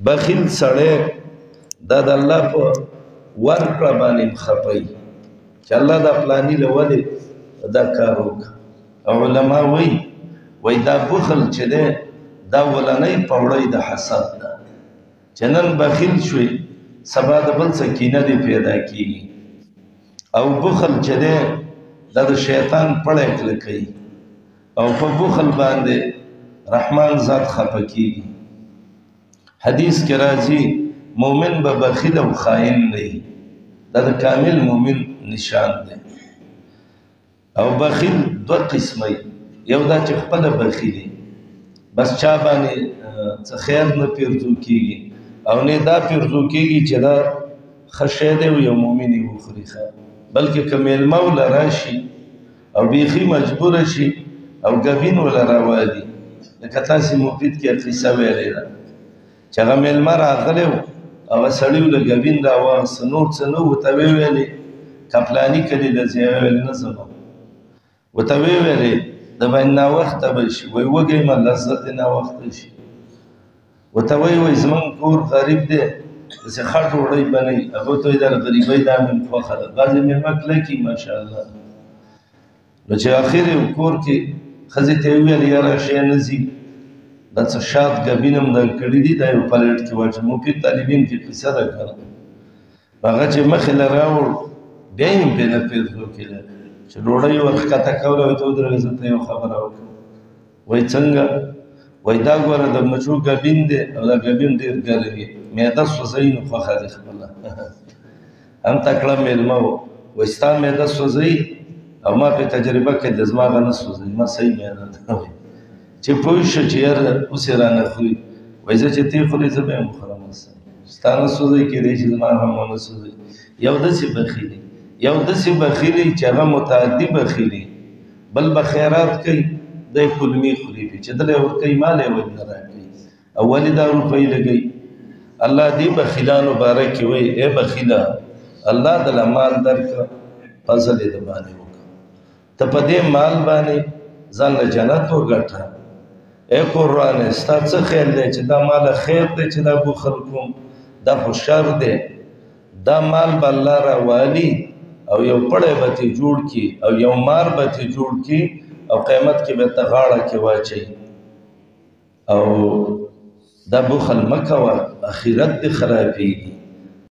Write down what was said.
بخیل سړی دا د الله په ورکړه باندې خپي چې الله دا پلاني له ولې دا کار وکړه. علما وایي دا بخل چې دی دا ولنۍ پوړۍ د حسد ده چې نن بخیل شوي سبا د بل څه کینه دې پیدا کېږي. او بخل چې دی دا د شیطان پړی کلکوي او په بخل باندې رحمان ذات خفه کېږي. حدیث کې راځي مومن به بخیل او خائن دی، دا د کامل مومن نشان دی. او بخیل دو قسمه، یو دا چې خپله بخیلي بس چا باندې څه خیر نه پیرزو کېږي او نه دا پیرزو کېږي چې دا ښه شی دی او یو مومن یې وخوري ښه، بلکې که میلمه وله راشي او بیخي مجبوره شي او ګبین وله راوالي. لکه تاسې مفید کې قصه ویلې ده چې هغه میلمه راغلی و هغه سړي وله ګبین راواغسته، نور څه نه ورته ویلې که پلاني کلي له ځای ویلې نه ځم ورته ویلې د باندې ناوخته به شي، وایي وږی یم لذت یې ناوخته شي. ورته وایي زمونږ کور غریب دی داسې ښه ډوډۍ بنوي، هغه ورته وایي دا غریبۍ دا مې خوښه ده. بعضې مېلمه کلکي ماشاءالله. نو چې اخر یې کور کې ښځې ته یې وویل یاره شی نه ځي دا څه شات ګبین هم در کړي دي دا یو پلیټ کې واچوه. مفید طالبین کې قصه ده که نه، هغه چې مخې له راوړ بیا یې هم پرې نه پیرزو کېده چې ډوډۍ ورښکته کوله ورته ودرېږه زه ته یو خبره وکړم. وایي څنګه؟ وایي دا ګوره د مچو ګبین دی او دا ګبین ډېر ګرم وي، معده سوځوي نو خوښه دې خپله هم تکړه میلمه و. وایي ستا معده سوځوي او ما پرې تجربه کړې ده زما هغه نه سوځوي، ما صحیح معده ده. چې پوه شو چې یاره اوس یې رانه خوري، وایي زه چې ته یې خورې زه به یې هم خورم، ستا نه سوځوي کېدی شي زما هم ونه سوځوي. یو داسې بخیلي، یو داسې بخیلي چې هغه متعدي بخیلي، بل به خیرات کوي دی کلمې خوري پې چې دله یې ورکوي مال یې ولې نه راکوي او ولې دا روپۍ لګوي. الله دې بخیلانو باره کې وایي ای بخیله الله دله مال درکړه فضل یې د باندې وکړه، ته په دې مال باندې ځان له جنت وګټه. ای قرآن ستا څه خیال دی چې دا مال خیر دی چې دا بخل کوم؟ دا خو شر دی. دا مال به الله راوالي او یو پړی به ترې جوړ کړي او یو مار به ترې جوړ کړي او قیامت کې به ته غاړه کې واچوي. او دا بخل مه کوه، اخرت دې خرابېږي.